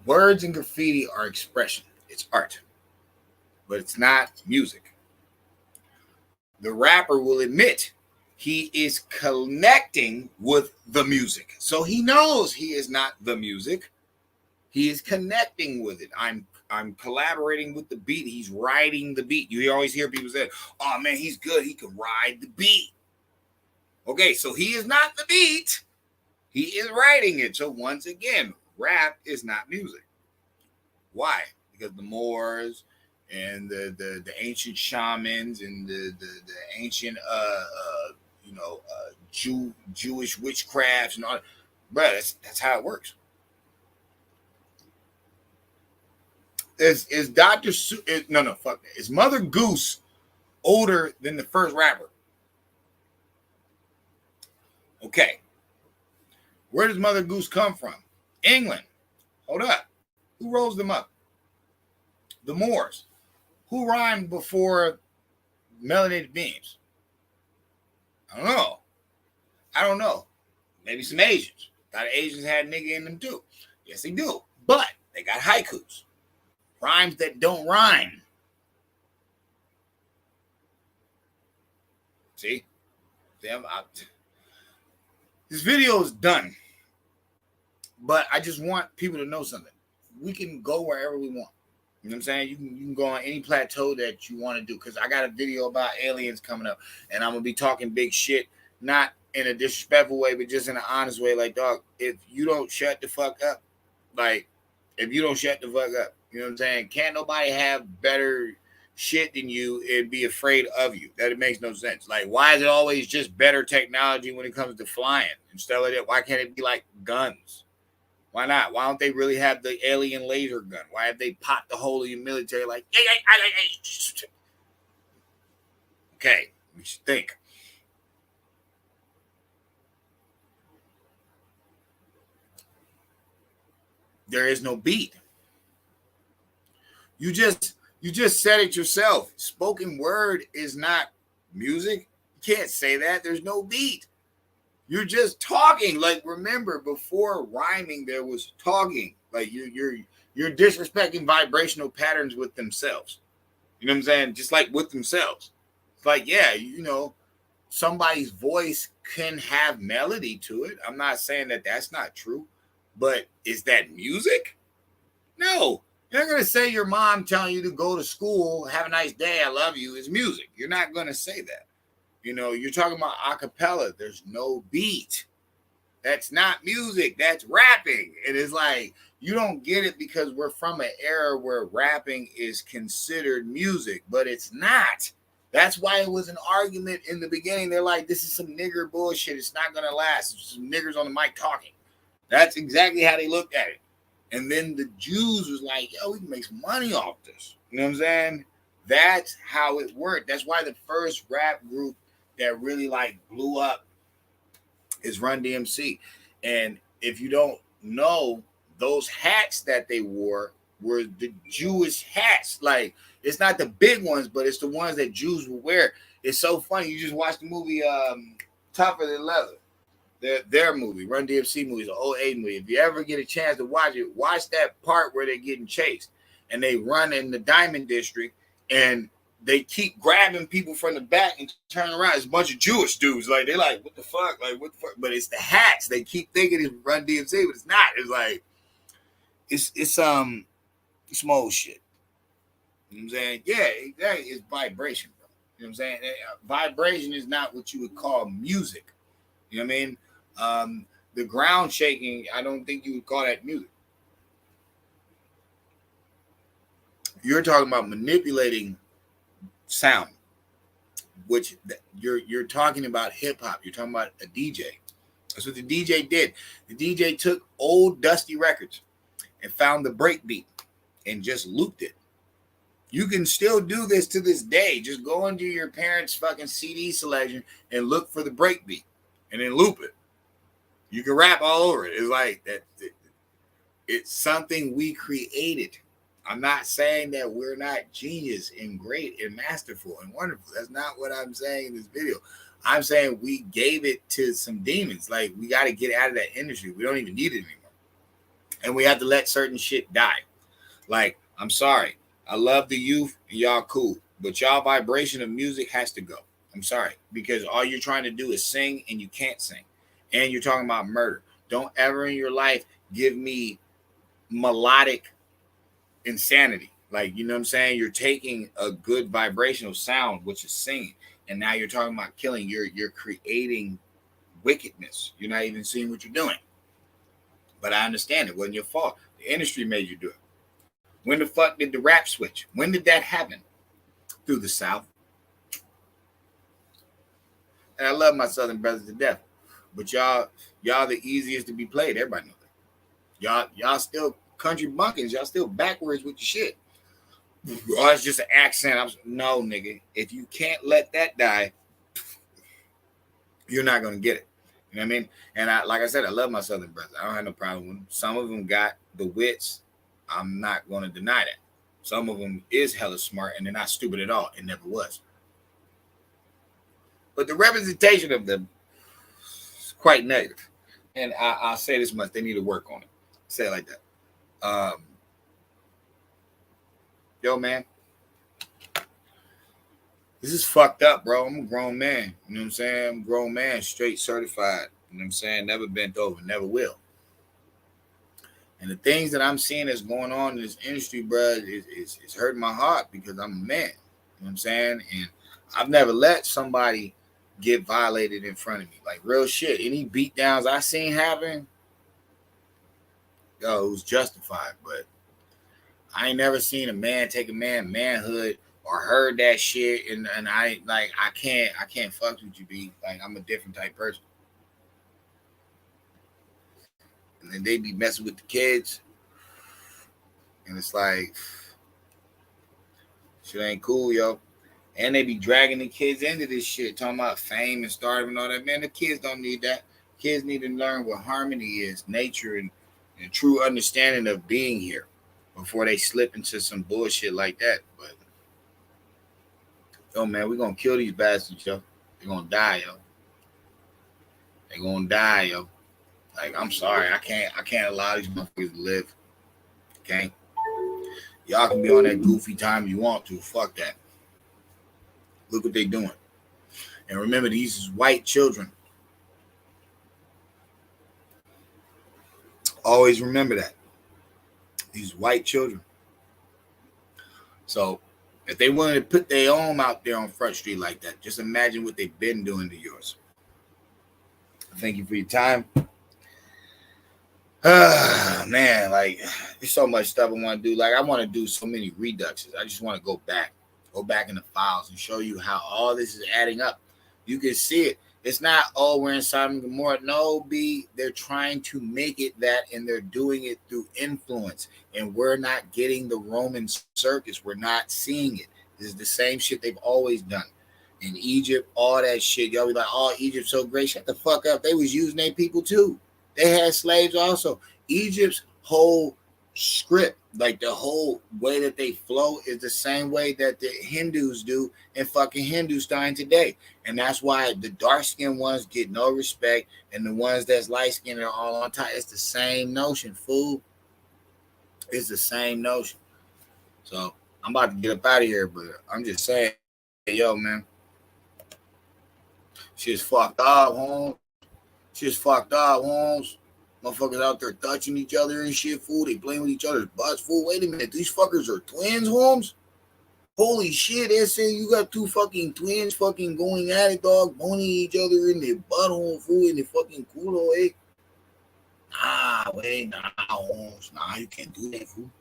Words and graffiti are expression. It's art, but it's not music. The rapper will admit he is connecting with the music. So he knows he is not the music. He is connecting with it. I'm collaborating with the beat. He's riding the beat. You always hear people say, "Oh man, he's good. He can ride the beat." Okay, so he is not the beat. He is writing it. So once again, rap is not music. Why? Because the Moors and the ancient shamans and the ancient Jewish witchcrafts and all, bro, that's how it works. Is Dr. No, fuck that. Is Mother Goose older than the first rapper? Okay. Where does Mother Goose come from? England. Hold up. Who rolls them up? The Moors. Who rhymed before melanated beings? I don't know. Maybe some Asians. Thought Asians had nigga in them too. Yes, they do. But they got haikus. Rhymes that don't rhyme. See? This video is done. But I just want people to know something. We can go wherever we want. You know what I'm saying? You can go on any plateau that you want to do. Because I got a video about aliens coming up. And I'm going to be talking big shit. Not in a disrespectful way, but just in an honest way. Like, dog, if you don't shut the fuck up, you know what I'm saying? Can't nobody have better shit than you and be afraid of you. That it makes no sense. Like, why is it always just better technology when it comes to flying and stuff like that? Why can't it be like guns? Why not? Why don't they really have the alien laser gun? Why have they popped the whole of your military like, hey. Okay, we should think. There is no beat. You just said it yourself. Spoken word is not music. You can't say that. There's no beat. You're just talking. Like, remember, before rhyming, there was talking. Like, you're disrespecting vibrational patterns with themselves. You know what I'm saying? Just like with themselves. It's like, yeah, somebody's voice can have melody to it. I'm not saying that that's not true. But is that music? No. You're not going to say your mom telling you to go to school, have a nice day, I love you, is music. You're not going to say that. You're talking about a cappella. There's no beat. That's not music. That's rapping. It is like, you don't get it because we're from an era where rapping is considered music, but it's not. That's why it was an argument in the beginning. They're like, this is some nigger bullshit. It's not going to last. It's some niggers on the mic talking. That's exactly how they looked at it. And then the Jews was like, yo, we can make some money off this. You know what I'm saying? That's how it worked. That's why the first rap group that really blew up is Run DMC. And if you don't know, those hats that they wore were the Jewish hats. Like, it's not the big ones, but it's the ones that Jews would wear. It's so funny. You just watched the movie Tougher Than Leather. Their movie, Run DMC movie, is an 2008 movie. If you ever get a chance to watch it, watch that part where they're getting chased and they run in the Diamond District and they keep grabbing people from the back and turn around. It's a bunch of Jewish dudes. Like, they're like, what the fuck? Like, what the fuck? But it's the hats. They keep thinking it's Run DMC, but it's not. It's like, it's some old shit. You know what I'm saying? Yeah, exactly. It's vibration, bro. You know what I'm saying? Vibration is not what you would call music. You know what I mean? The ground shaking, I don't think you would call that music. You're talking about manipulating sound, which you're talking about hip hop. You're talking about a DJ. That's what the DJ did. The DJ took old dusty records and found the break beat and just looped it. You can still do this to this day. Just go into your parents' fucking CD selection and look for the break beat and then loop it. You can rap all over it. It's like that. It's something we created. I'm not saying that we're not genius and great and masterful and wonderful. That's not what I'm saying in this video. I'm saying we gave it to some demons. Like, we got to get out of that industry. We don't even need it anymore. And we have to let certain shit die. Like, I'm sorry. I love the youth and y'all cool. But y'all vibration of music has to go. I'm sorry. Because all you're trying to do is sing and you can't sing. And you're talking about murder. Don't ever in your life give me melodic insanity. Like, you know what I'm saying? You're taking a good vibrational sound, which is singing, and now you're talking about killing. You're creating wickedness. You're not even seeing what you're doing. But I understand it wasn't your fault. The industry made you do it. When the fuck did the rap switch? When did that happen? Through the South. And I love my Southern brothers to death. But y'all the easiest to be played. Everybody knows that. Y'all still country bunkins. Y'all still backwards with your shit. Oh, it's just an accent. No, nigga. If you can't let that die, you're not gonna get it. You know what I mean? And like I said, I love my Southern brothers. I don't have no problem with them. Some of them got the wits. I'm not gonna deny that. Some of them is hella smart and they're not stupid at all. It never was. But the representation of them is quite negative. And I'll say this much: they need to work on it. Say it like that. Yo, man, this is fucked up, bro. I'm a grown man. You know what I'm saying? I'm a grown man, straight certified. You know what I'm saying? Never bent over, never will. And the things that I'm seeing that's going on in this industry, bro, is hurting my heart because I'm a man. You know what I'm saying? And I've never let somebody get violated in front of me. Like, real shit. Any beatdowns I seen happen, yo, it was justified. But I ain't never seen a man take a manhood or heard that shit. And I can't fuck with you, B. Like, I'm a different type person. And then they be messing with the kids. And it's like, shit ain't cool, yo. And they be dragging the kids into this shit, talking about fame and stardom and all that. Man, the kids don't need that. Kids need to learn what harmony is, nature, and true understanding of being here before they slip into some bullshit like that. But, yo, man, we're going to kill these bastards, yo. They're going to die, yo. They're going to die, yo. Like, I'm sorry. I can't allow these motherfuckers to live. Okay? Y'all can be on that goofy time you want to. Fuck that. Look what they doing. And remember, these is white children. Always remember that. These white children. So, if they wanted to put their own out there on Front Street like that, just imagine what they've been doing to yours. Thank you for your time. Man, like, there's so much stuff I want to do. Like, I want to do so many reductions. I just want to go back in the files and show you how all this is adding up. You can see it. It's not, oh, we're in Sodom and Gomorrah. No, B, they're trying to make it that, and they're doing it through influence. And we're not getting the Roman circus. We're not seeing it. This is the same shit they've always done. In Egypt, all that shit. Y'all be like, oh, Egypt's so great. Shut the fuck up. They was using their people too. They had slaves also. Egypt's whole script, like the whole way that they flow, is the same way that the Hindus do in fucking Hindustan today. And that's why the dark-skinned ones get no respect and the ones that's light-skinned are all on top. It's the same notion, fool. It's the same notion. So I'm about to get up out of here, but I'm just saying, hey, yo, man. Shit's fucked up, Holmes. Motherfuckers out there touching each other and shit, fool. They playing with each other's butts, fool. Wait a minute. These fuckers are twins, Holmes? Holy shit. They're saying you got two fucking twins fucking going at it, dog, boning each other in their butthole, fool, in their fucking culo, eh? Nah, Holmes. Nah, you can't do that, fool.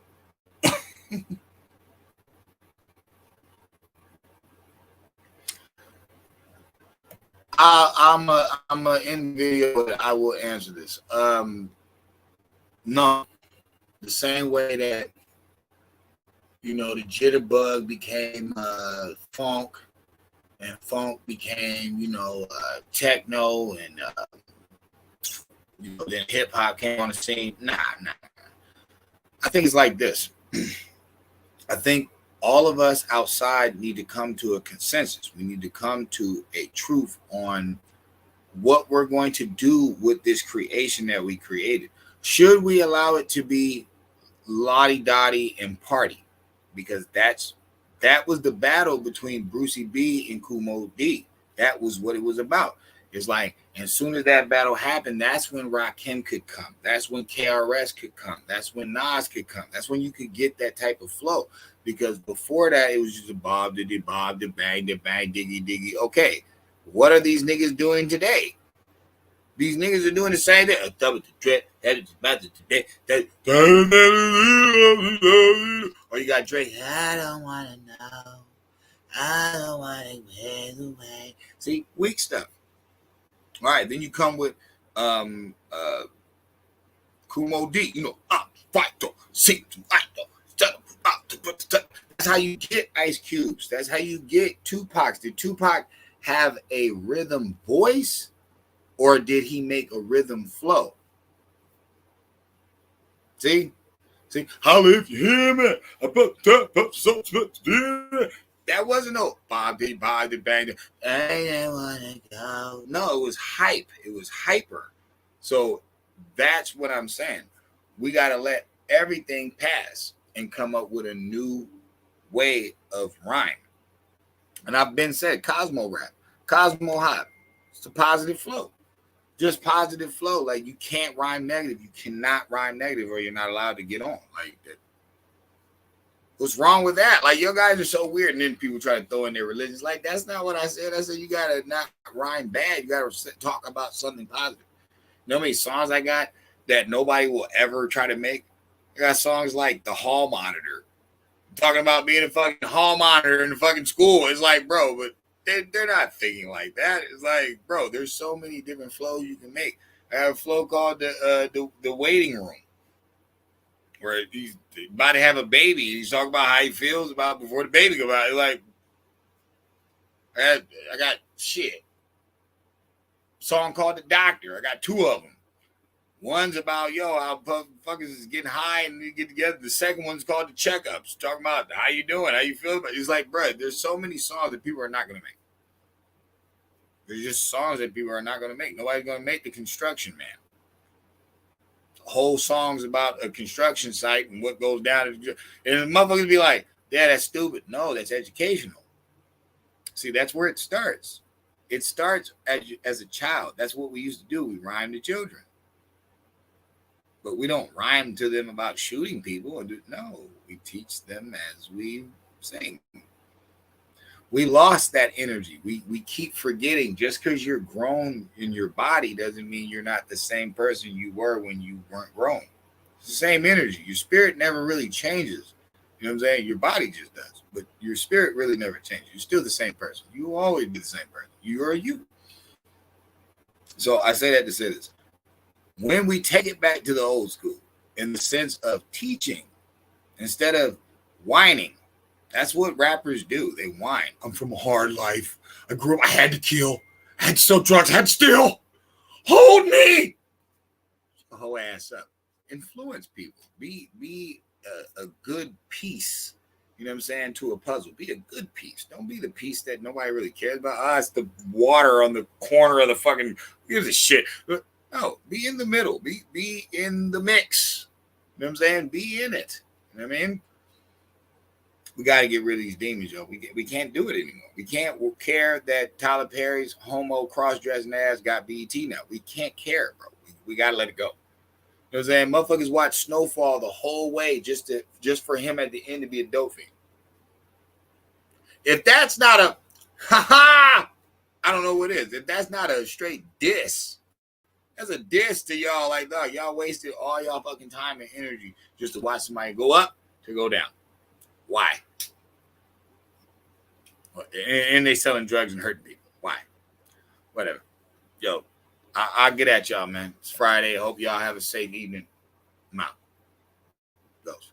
I'm a in video. I will answer this. No, the same way that the jitterbug became funk, and funk became techno, and then hip hop came on the scene. Nah. I think it's like this. I think all of us outside need to come to a consensus. We need to come to a truth on what we're going to do with this creation that we created. Should we allow it to be lottie-dottie and party? Because that was the battle between Brucey B and Kumo D. That was what it was about. It's like, as soon as that battle happened, that's when Rakim could come. That's when KRS could come. That's when Nas could come. That's when you could get that type of flow. Because before that, it was just a bob, diddy, bob, the bang, diggy, diggy. Okay, what are these niggas doing today? These niggas are doing the same thing. Or you got Drake. I don't want to know. I don't want to get away. See, weak stuff. All right, then you come with Kumo D. You know, fight to see to fight to. That's how you get Ice Cubes. That's how you get Tupac. Did Tupac have a rhythm voice, or did he make a rhythm flow? See, holla if you hear me. That wasn't no body bang. I wanna go. No, it was hype. It was hyper. So that's what I'm saying. We gotta let everything pass and come up with a new way of rhyme. And I've been said Cosmo rap, Cosmo hop. It's a positive flow. Just positive flow. Like, you can't rhyme negative. You cannot rhyme negative, or you're not allowed to get on. Like that. What's wrong with that? Like, your guys are so weird. And then people try to throw in their religions. Like, that's not what I said. I said you gotta not rhyme bad. You gotta talk about something positive. You know how many songs I got that nobody will ever try to make? I got songs like The Hall Monitor, talking about being a fucking hall monitor in the fucking school. It's like, bro, but they're not thinking like that. It's like, bro, there's so many different flows you can make. I have a flow called the waiting room, where he's about to have a baby. He's talking about how he feels about before the baby comes out. It's like, I got shit. Song called The Doctor. I got two of them. One's about, how fuckers is getting high and you get together. The second one's called The Checkups. Talking about how you doing, how you feel. It's like, bro, there's so many songs that people are not going to make. There's just songs that people are not going to make. Nobody's going to make The Construction Man. Whole songs about a construction site and what goes down. And the motherfuckers be like, yeah, that's stupid. No, that's educational. See, that's where it starts. It starts as a child. That's what we used to do. We rhyme to children. But we don't rhyme to them about shooting people. No, we teach them as we sing. We lost that energy. We keep forgetting. Just because you're grown in your body doesn't mean you're not the same person you were when you weren't grown. It's the same energy. Your spirit never really changes. You know what I'm saying? Your body just does. But your spirit really never changes. You're still the same person. You will always be the same person. You are you. So I say that to say this. When we take it back to the old school in the sense of teaching instead of whining, that's what rappers do. They whine. I'm from a hard life. I grew up. I had to kill. I had to sell drugs. I had to steal. Hold me. Whole ass up. Influence people. Be a good piece. You know what I'm saying? To a puzzle. Be a good piece. Don't be the piece that nobody really cares about. It's the water on the corner of the fucking. Who gives a shit? No, be in the middle. Be in the mix. You know what I'm saying? Be in it. You know what I mean? We got to get rid of these demons, yo. We can't do it anymore. We can't care that Tyler Perry's homo cross-dressing ass got BET now. We can't care, bro. We got to let it go. You know what I'm saying? Motherfuckers watch Snowfall the whole way just for him at the end to be a dope fiend. If that's not a ha-ha, I don't know what is. If that's not a straight diss, that's a diss to y'all. Like, dog, y'all wasted all y'all fucking time and energy just to watch somebody go up to go down. Why? And they selling drugs and hurting people. Why? Whatever. Yo, I'll get at y'all, man. It's Friday. I hope y'all have a safe evening. I'm out. Goes.